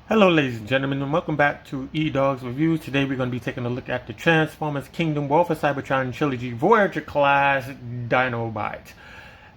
Hello ladies and gentlemen, and welcome back to Edoggz Reviews. Today we're going to be taking a look at the Transformers Kingdom WFC Cybertron Trilogy Voyager class Dinobot.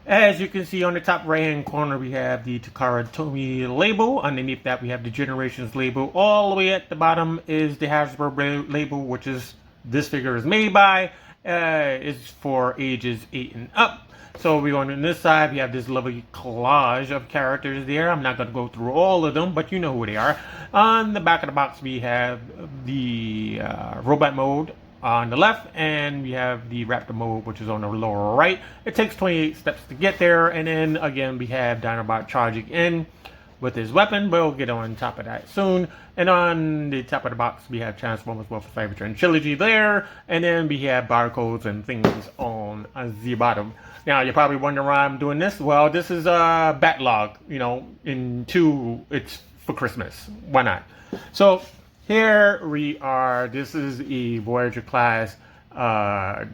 As you can see on the top right hand corner, we have the Takara Tomy label. Underneath that we have the Generations label. All the way at the bottom is the Hasbro label, which is this figure is made by. It's for ages 8 and up. So we're on this side, we have this lovely collage of characters there. I'm not going to go through all of them, but you know who they are. On the back of the box, we have the robot mode on the left, and we have the Raptor mode, which is on the lower right. It takes 28 steps to get there, and then again, we have Dinobot charging in with his weapon. We'll get on top of that soon. And on the top of the box, we have Transformers WFC Cybertron Trilogy there, and then we have barcodes and things on the bottom. Now, you're probably wondering why I'm doing this. Well, this is a backlog, it's for Christmas. Why not? So, here we are. This is a Voyager class Dinobot,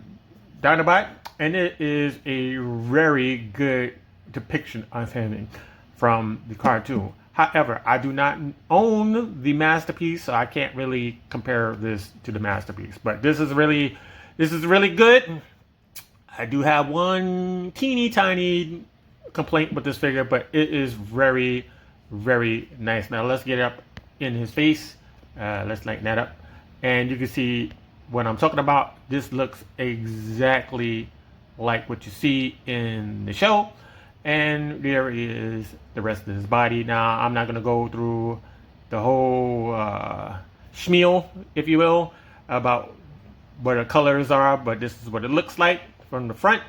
and it is a very good depiction of him from the cartoon. However, I do not own the masterpiece, so I can't really compare this to the masterpiece. But this is really good. I do have one teeny tiny complaint with this figure, but it is very, very nice. Now let's get up in his face. Let's lighten that up. And you can see what I'm talking about. This looks exactly like what you see in the show. And there is the rest of his body. Now, I'm not going to go through the whole schmeal, if you will, about what the colors are, but this is what it looks like from the front.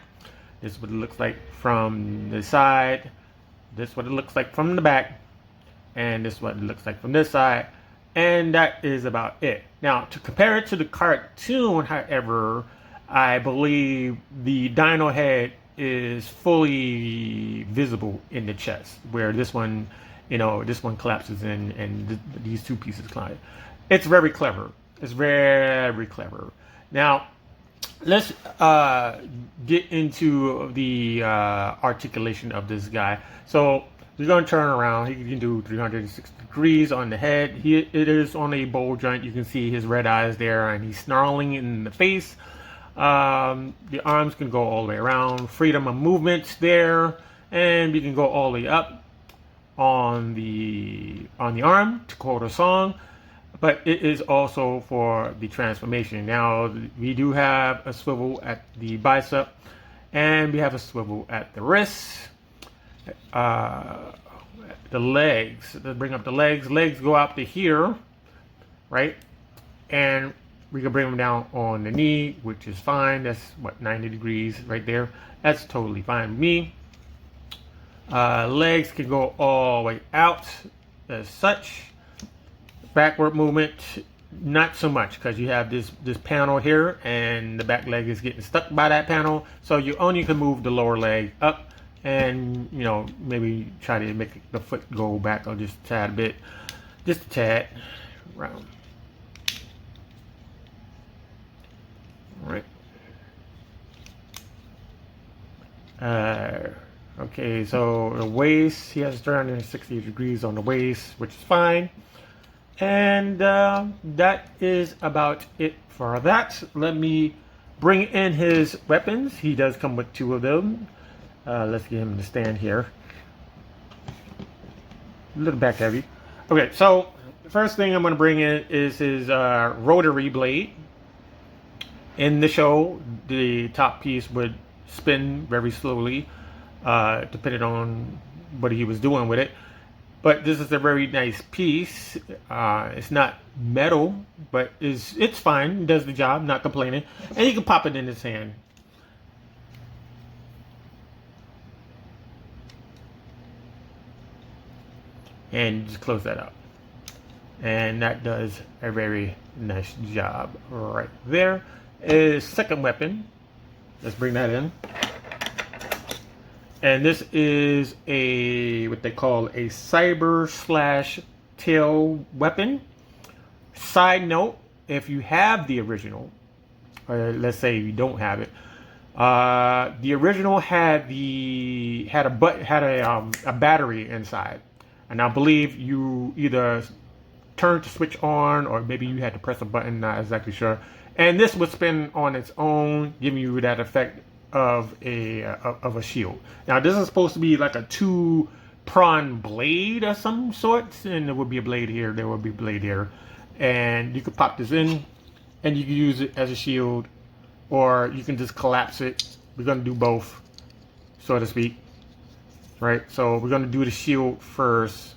This is what it looks like from the side. This is what it looks like from the back. And this is what it looks like from this side. And that is about it. Now, to compare it to the cartoon, however, I believe the dino head is fully visible in the chest, where this one, this one collapses in, and these two pieces collide. It's very clever. It's very clever. Now, let's get into the articulation of this guy. So he's going to turn around. He can do 360 degrees on the head. It is on a bowl joint. You can see his red eyes there, and he's snarling in the face. The arms can go all the way around. Freedom of movement there, and we can go all the way up on the arm to quote a song. But it is also for the transformation. Now we do have a swivel at the bicep, and we have a swivel at the wrist. The legs. Let's bring up the legs. Legs go out to here, right? And we can bring them down on the knee, which is fine. That's what, 90 degrees right there. That's totally fine with me. Legs can go all the way out as such. Backward movement, not so much, because you have this panel here, and the back leg is getting stuck by that panel. So you only can move the lower leg up, and maybe try to make the foot go back or just a tad bit, just a tad round. Right. Okay, so the waist, he has 360 degrees on the waist, which is fine. And that is about it for that. Let me bring in his weapons. He does come with two of them. Let's get him to stand here. A little back heavy. Okay, so the first thing I'm going to bring in is his rotary blade. In the show, the top piece would spin very slowly, depending on what he was doing with it. But this is a very nice piece. It's not metal, but it's fine. It does the job, not complaining. And you can pop it in his hand. And just close that up. And that does a very nice job right there. Is second weapon. Let's bring that in. And this is what they call a cyber/tail weapon. Side note, if you have the original, or let's say you don't have it, the original had a battery inside, and I believe you either turn to switch on, or maybe you had to press a button, not exactly sure. And this would spin on its own, giving you that effect of a shield. Now this is supposed to be like a 2-prong blade of some sort, and there would be a blade here, there would be a blade here, and you could pop this in, and you can use it as a shield, or you can just collapse it. We're gonna do both, so to speak. Right, so we're gonna do the shield first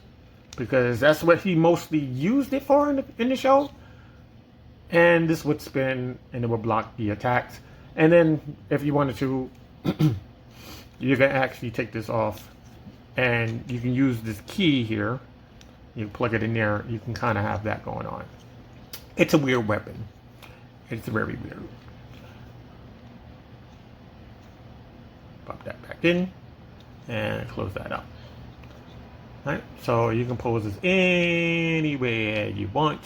because that's what he mostly used it for in the show. And this would spin and it would block the attacks. And then if you wanted to, you can actually take this off and you can use this key here. You plug it in there, you can kind of have that going on. It's a weird weapon. It's very weird. Pop that back in and close that up. Alright, so you can pose this anywhere you want.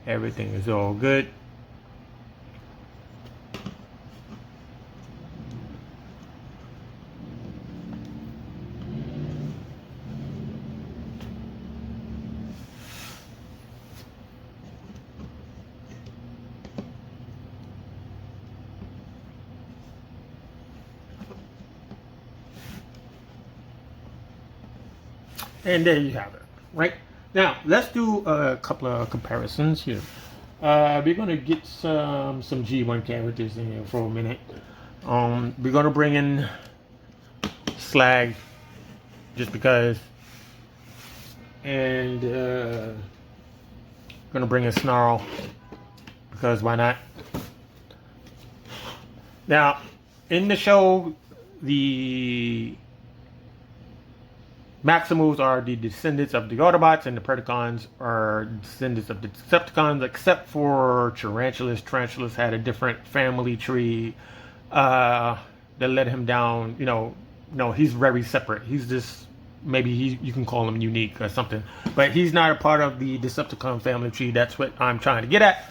Everything is all good. And there you have it, right? Now, let's do a couple of comparisons here. We're going to get some G1 characters in here for a minute. We're going to bring in Slag, just because. And going to bring in Snarl, because why not? Now, in the show, the Maximals are the descendants of the Autobots, and the Predacons are descendants of the Decepticons, except for Tarantulas. Tarantulas had a different family tree that led him down. You know, no, he's very separate. He's just, maybe you can call him unique or something. But he's not a part of the Decepticon family tree. That's what I'm trying to get at.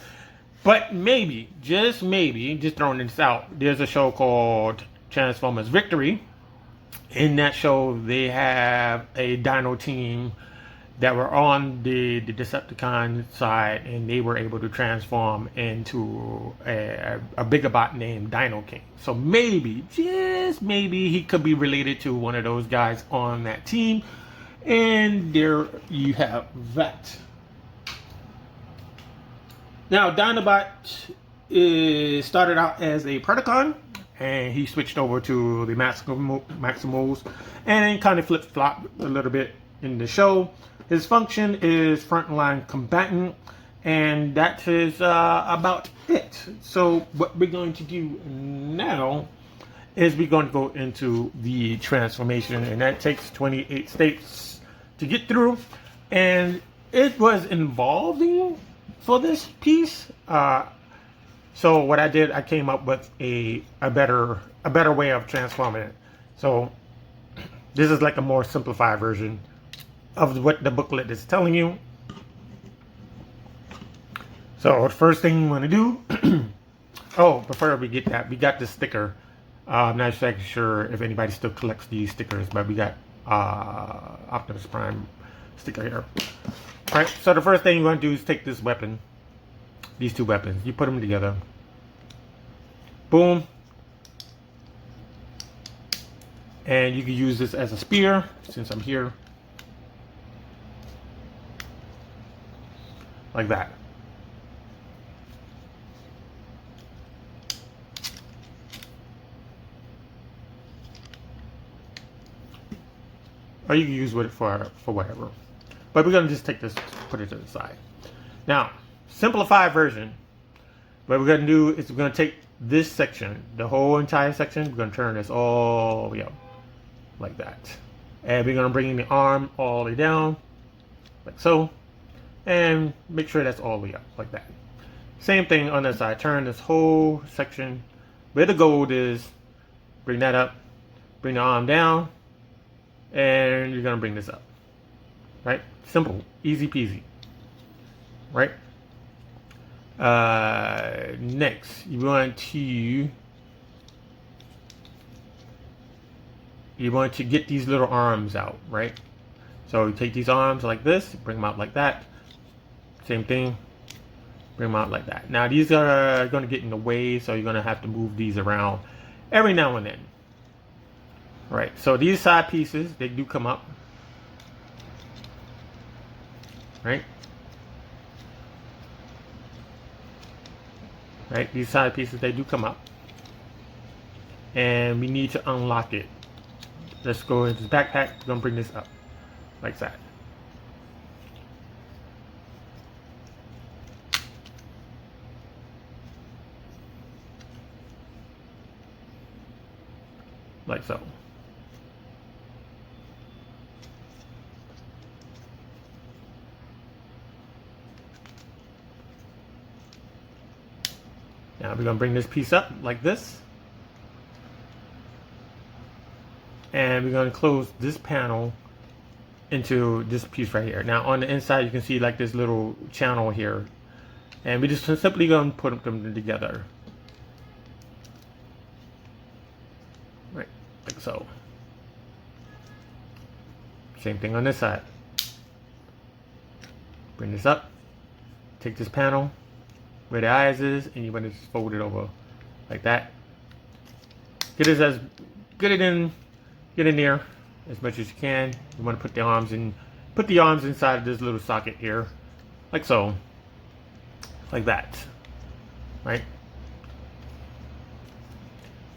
But maybe, just throwing this out, there's a show called Transformers Victory. In that show, they have a Dino team that were on the Decepticon side, and they were able to transform into a bigger bot named Dino King. So maybe, just maybe, he could be related to one of those guys on that team. And there you have that. Now, Dinobot started out as a Predacon, and he switched over to the Maximals, and kind of flip-flopped a little bit in the show. His function is frontline combatant, and that is about it. So what we're going to do now is we're going to go into the transformation, and that takes 28 states to get through, and it was involving for this piece. So what I did, I came up with a better way of transforming it. So this is like a more simplified version of what the booklet is telling you. So the first thing you want to do, oh, before we get that, we got this sticker. I'm not exactly sure if anybody still collects these stickers, but we got Optimus Prime sticker here. All right, so the first thing you want to do is take this weapon. These two weapons, you put them together. Boom. And you can use this as a spear, since I'm here. Like that. Or you can use it for whatever. But we're going to just take this, put it to the side. Now, simplified version, what we're going to do is we're going to take this section, the whole entire section, we're going to turn this all the way up, like that. And we're going to bring the arm all the way down, like so. And make sure that's all the way up, like that. Same thing on the side, turn this whole section where the gold is, bring that up, bring the arm down, and you're going to bring this up. Right? Simple, easy peasy. Right? Next, you want to get these little arms out, right? So you take these arms like this, bring them out like that, Same thing. Bring them out like that. Now these are going to get in the way, so you're going to have to move these around every now and then. Right, so these side pieces, they do come up. Right? Right, these side pieces, they do come up. And we need to unlock it. Let's go into the backpack. We're going to bring this up. Like that. Like so. Now we're going to bring this piece up like this. And we're going to close this panel into this piece right here. Now on the inside you can see like this little channel here. And we're just simply going to put them together. Right, like so. Same thing on this side. Bring this up. Take this panel where the eyes is, and you want to just fold it over like that. Get it in there as much as you can. You want to put the arms in. Put the arms inside of this little socket here, like so, like that. Right.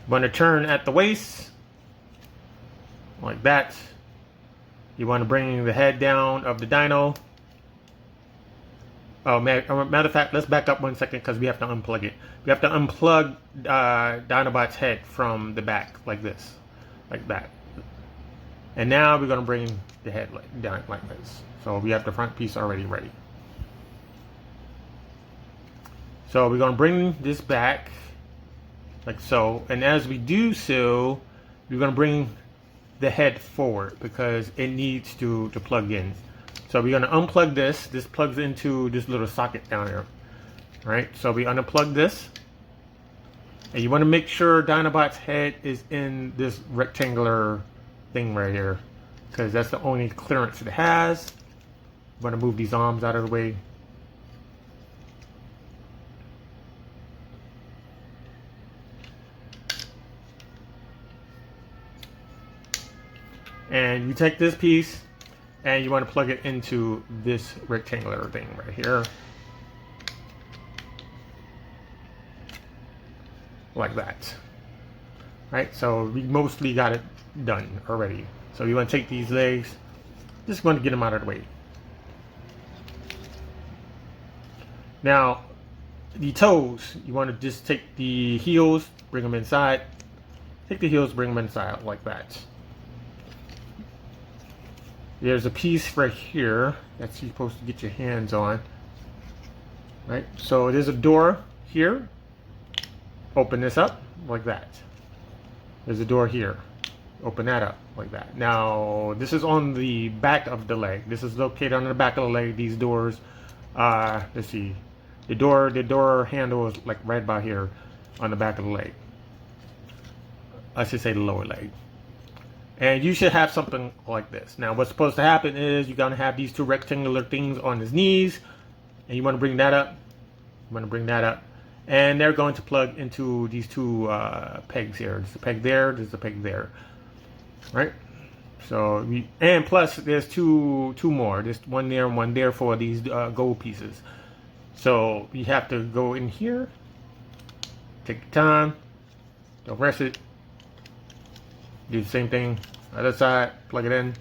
You want to turn at the waist, like that. You want to bring the head down of the dino. Oh, matter of fact, let's back up 1 second because we have to unplug it. We have to unplug Dinobot's head from the back, like this, like that. And now we're going to bring the head down like this. So we have the front piece already ready. So we're going to bring this back, like so. And as we do so, we're going to bring the head forward because it needs to plug in. So we're going to unplug this. This plugs into this little socket down here. Right? So we unplug this. And you want to make sure Dinobot's head is in this rectangular thing right here, because that's the only clearance it has. You want to move these arms out of the way. And you take this piece and you want to plug it into this rectangular thing right here. Like that. Right? So we mostly got it done already. So you want to take these legs, just want to get them out of the way. Now, the toes, you want to just take the heels, bring them inside. Take the heels, bring them inside like that. There's a piece right here that you're supposed to get your hands on. Right? So there's a door here. Open this up like that. There's a door here. Open that up like that. Now, this is on the back of the leg. This is located on the back of the leg. These doors, let's see. The door handle is like right about here on the back of the leg. I should say the lower leg. And you should have something like this. Now, what's supposed to happen is you're going to have these two rectangular things on his knees. And you want to bring that up. You want to bring that up. And they're going to plug into these two pegs here. There's a peg there. There's a peg there. Right? So, and plus there's two more. There's one there and one there for these gold pieces. So, you have to go in here. Take your time. Don't rush it. Do the same thing. Other side. Plug it in.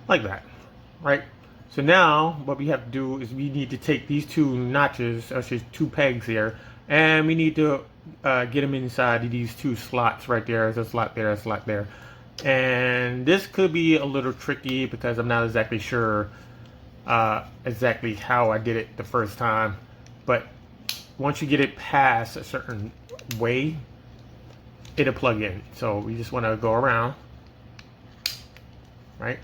Like that, right? So now what we have to do is we need to take these two notches, actually two pegs here, and we need to get them inside these two slots right there. There's a slot there, a slot there. And this could be a little tricky because I'm not exactly sure exactly how I did it the first time. But once you get it past a certain way, it'll plug in. So we just want to go around, right?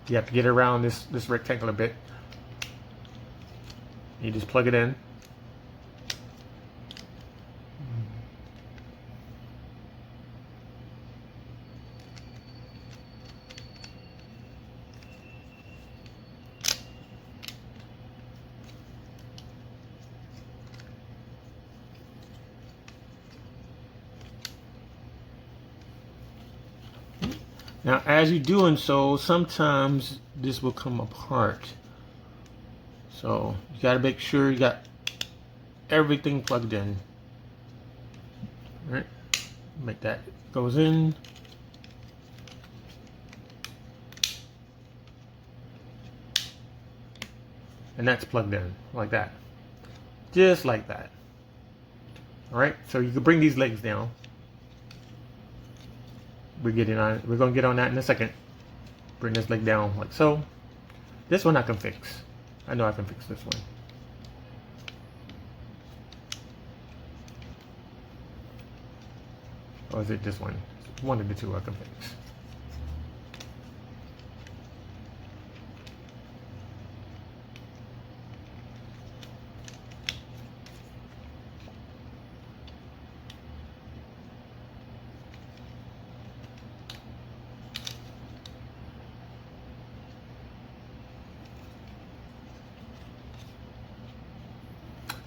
You have to get around this rectangular bit. You just plug it in. Now, as you're doing so, sometimes this will come apart. So you got to make sure you got everything plugged in. All right, make that goes in. And that's plugged in like that. Just like that. All right, so you can bring these legs down. We're gonna get on that in a second. Bring this leg down like so. This one I can fix. I know I can fix this one. Or is it this one? One of the two I can fix.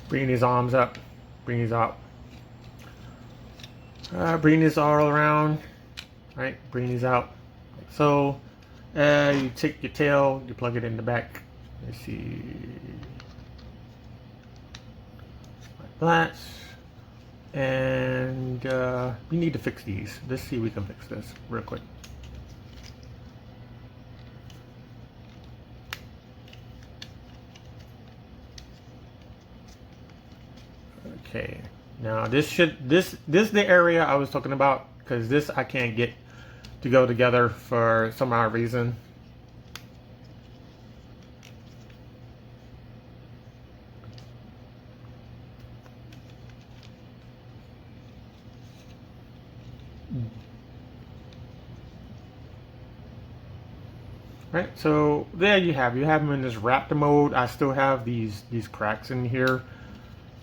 Bring these arms up. Bring these up. Bring this all around. Right? Bring these out. Like so. You take your tail. You plug it in the back. Let's see. Like that. And we need to fix these. Let's see if we can fix this real quick. Okay, now this is the area I was talking about, because this I can't get to go together for some odd reason. Right, so there you have them in this Raptor mode. I still have these cracks in here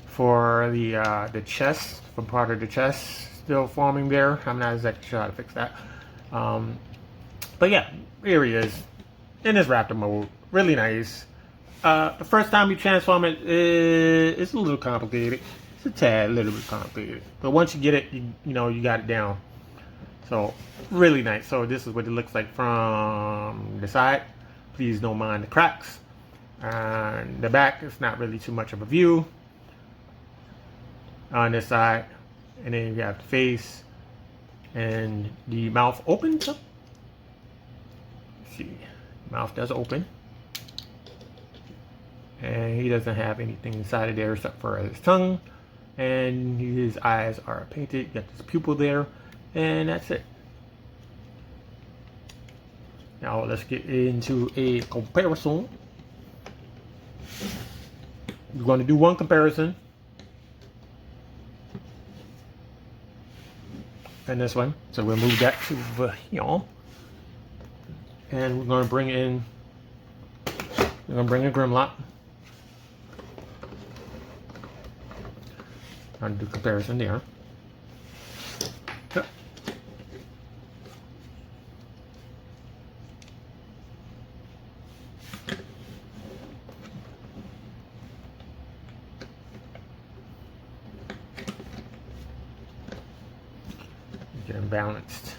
for the chest, for part of the chest still forming there. I'm not exactly sure how to fix that. But yeah, here he is in his Raptor mode. Really nice. The first time you transform it, it's a little complicated. It's a tad, little bit complicated. But once you get it, you know you got it down. So really nice. So this is what it looks like from the side. Please don't mind the cracks. And the back is not really too much of a view on this side. And then you have the face and the mouth opens up. Let's see, mouth does open. And he doesn't have anything inside of there except for his tongue. And his eyes are painted. Got this pupil there. And that's it. Now let's get into a comparison. We're going to do one comparison. And this one. So we'll move that to here. And we're going to bring in, we're going to bring a Grimlock. I'll do comparison there. Yep. Get them balanced.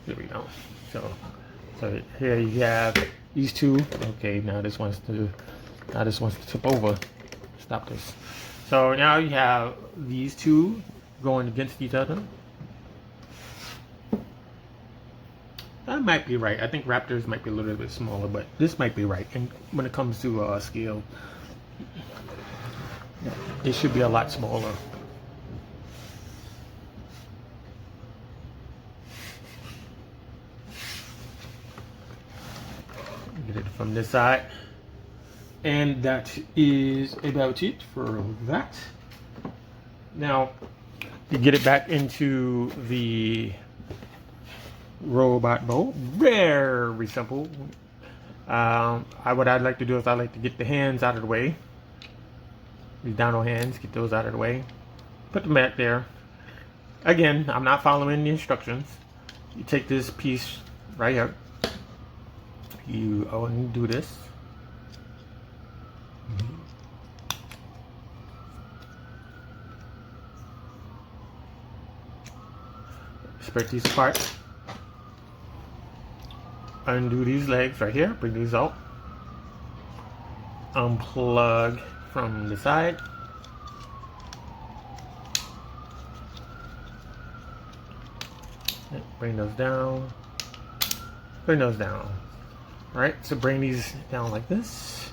There we go. So here you have these two. Okay, now this wants to tip over. Stop this. So now you have these two going against each other. That might be right. I think Raptors might be a little bit smaller, but this might be right. And when it comes to scale, it should be a lot smaller. Get it from this side. And that is about it for that. Now, you get it back into the robot mode. Very simple. What I'd like to do is I like to get the hands out of the way. These dino hands, get those out of the way. Put them back there. Again, I'm not following the instructions. You take this piece right here. You undo this. Spread these apart. Undo these legs right here. Bring these out. Unplug from the side. Bring those down. Bring those down. Alright, so bring these down like this.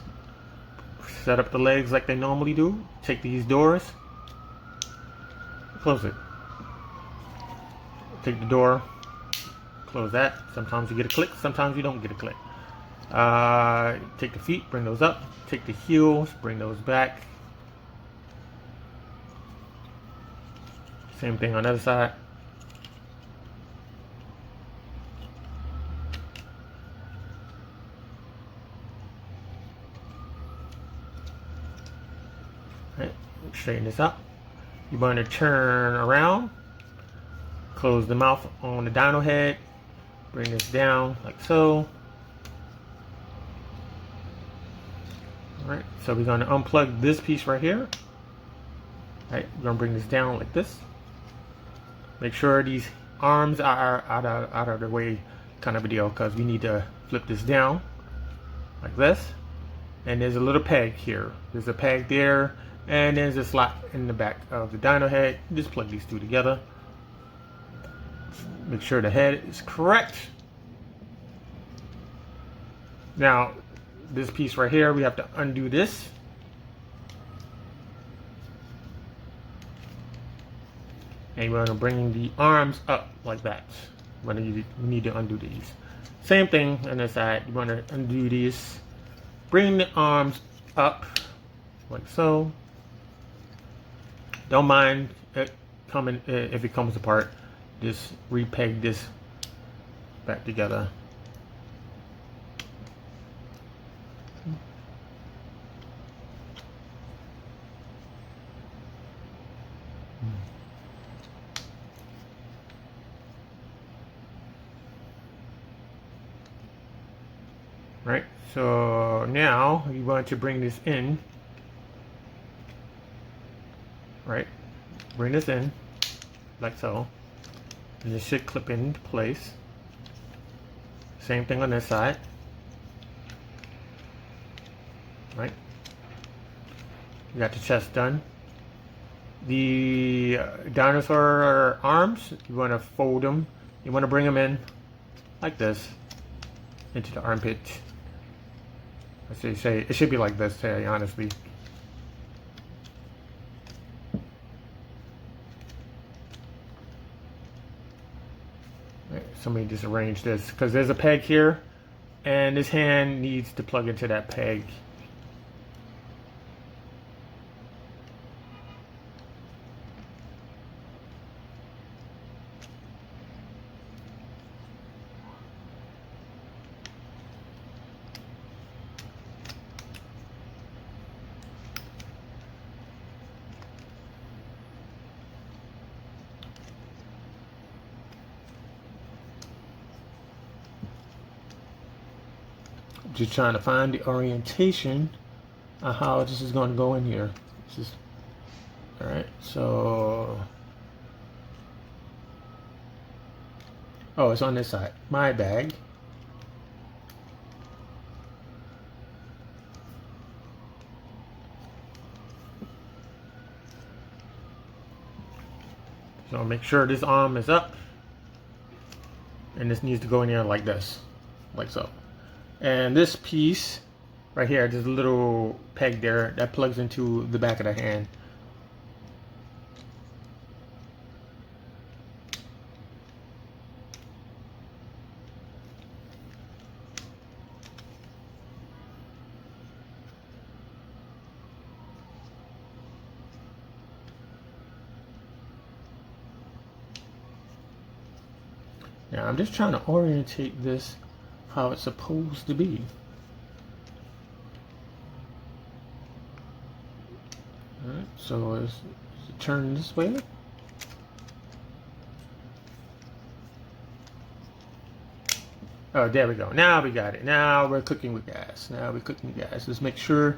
Set up the legs like they normally do. Take these doors. Close it. Take the door. Close that. Sometimes you get a click, sometimes you don't get a click. Take the feet, bring those up. Take the heels, bring those back. Same thing on the other side. Right, straighten this up. You're going to turn around. Close the mouth on the dino head. Bring this down like so. Alright, so we're going to unplug this piece right here. Alright, we're going to bring this down like this. Make sure these arms are out of the way kind of a deal, because we need to flip this down like this. And there's a little peg here. There's a peg there, and there's a slot in the back of the dino head. Just plug these two together. Make sure the head is correct. Now, this piece right here, we have to undo this. And we're going to bring the arms up like that. We need to undo these. Same thing on this side. You want to undo these. Bring the arms up like so. Don't mind it coming if it comes apart. Just repeg this back together. Right, so now you want to bring this in. Right, bring this in like so. And this should clip into place. Same thing on this side. Right. You got the chest done. The dinosaur arms, you want to fold them. You want to bring them in like this into the armpit. Let's say it should be like this, say honestly. Somebody just arrange this because there's a peg here and this hand needs to plug into that peg. Just trying to find the orientation of how this is going to go in here. This is, all right, so, oh, it's on this side. My bag. So make sure this arm is up, and this needs to go in there like this, like so. And this piece right here, there's a little peg there that plugs into the back of the hand. Now I'm just trying to orientate this how it's supposed to be. Alright, so let's turn this way. Oh, there we go. Now we got it. Now we're cooking with gas. Let's make sure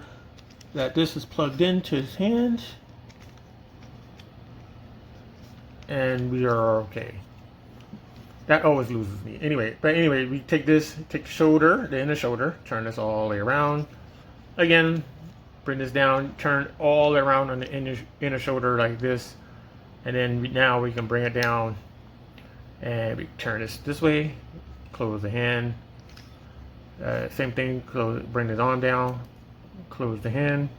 that this is plugged into his hand. And we are okay. That always loses me. Anyway, we take this, take the shoulder, the inner shoulder, turn this all the way around. Again, bring this down, turn all the way around on the inner shoulder like this. And then now we can bring it down. And we turn this way. Close the hand. Same thing, bring his arm down, close the hand.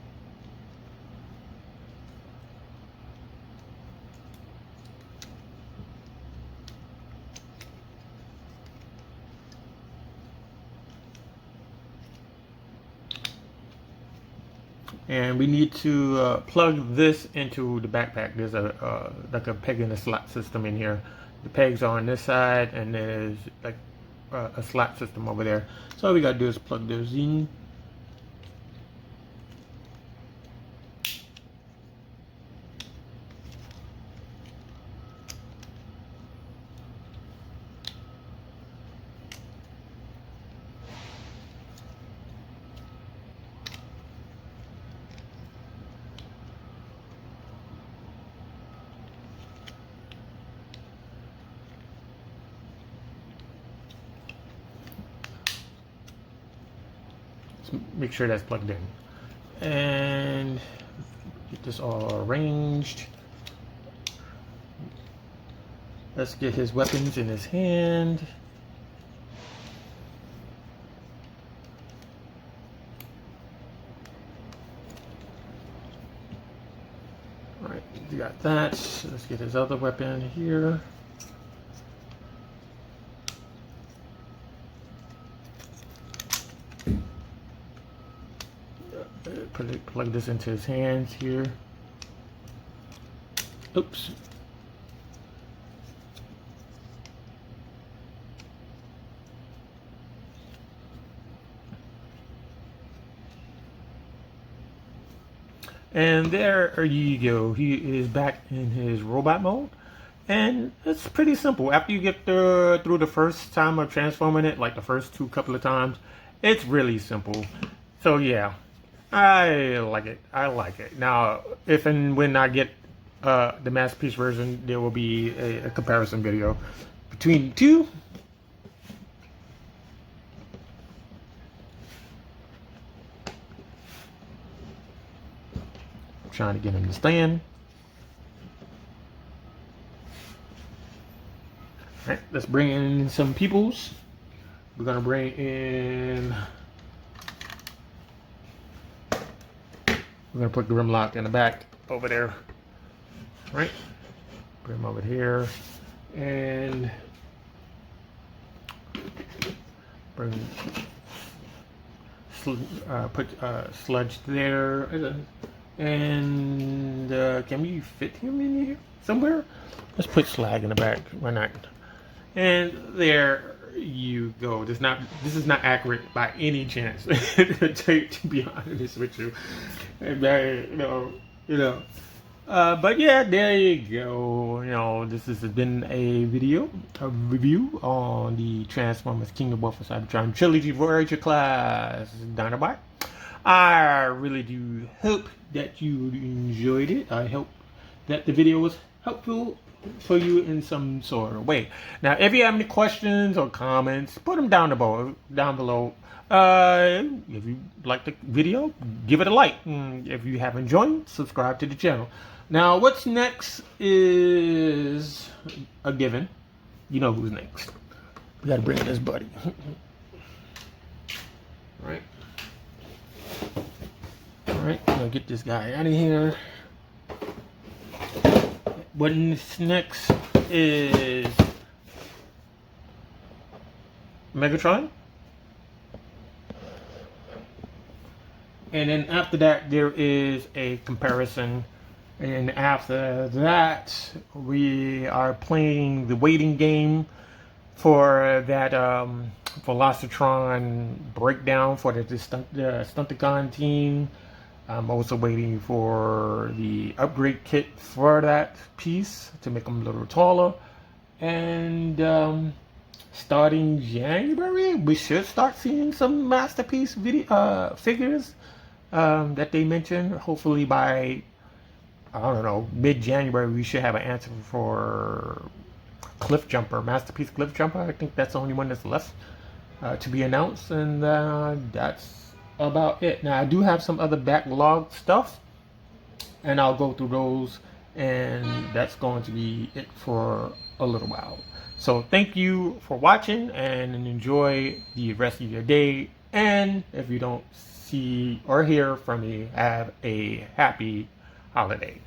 And we need to plug this into the backpack. There's a like a peg in the slot system in here. The pegs are on this side, and there's like a slot system over there. So all we gotta do is plug those in. Make sure that's plugged in, and get this all arranged. Let's get his weapons in his hand. All right, you got that. Let's get his other weapon here. Plug this into his hands here. Oops. And there you go. He is back in his robot mode. And it's pretty simple. After you get through the first time of transforming it, like the first couple of times, it's really simple. So yeah. I like it. Now, if and when I get the masterpiece version, there will be a comparison video between the two. I'm trying to get him to stand. All right, let's bring in some peoples. We're gonna bring in. We're gonna put Grimlock in the back over there, right? Bring him over here, and bring put Sludge there, and can we fit him in here somewhere? Let's put Slag in the back. Why not? And there you go. This is not accurate by any chance. to be honest with you, but yeah, there you go. This has been a review on the Transformers Kingdom WFC Trilogy Voyagor class Dinobot. I really do hope that you enjoyed it. I hope that the video was helpful for you in some sort of way. Now, if you have any questions or comments, put them down below. If you like the video, give it a like. If you haven't joined, subscribe to the channel. Now, what's next is a given. You know who's next. We gotta bring in this buddy. Alright. Alright, gonna get this guy out of here. What's next is Megatron. And then after that, there is a comparison. And after that, we are playing the waiting game for that Velocitron breakdown for the Stunticon team. I'm also waiting for the upgrade kit for that piece to make them a little taller. And starting January, we should start seeing some masterpiece figures that they mentioned. Hopefully by, I don't know, mid-January, we should have an answer for Cliff Jumper, Masterpiece Cliff Jumper. I think that's the only one that's left to be announced, and that's about it. Now, I do have some other backlog stuff, and I'll go through those, and that's going to be it for a little while. So thank you for watching, and enjoy the rest of your day. And if you don't see or hear from me, have a happy holiday.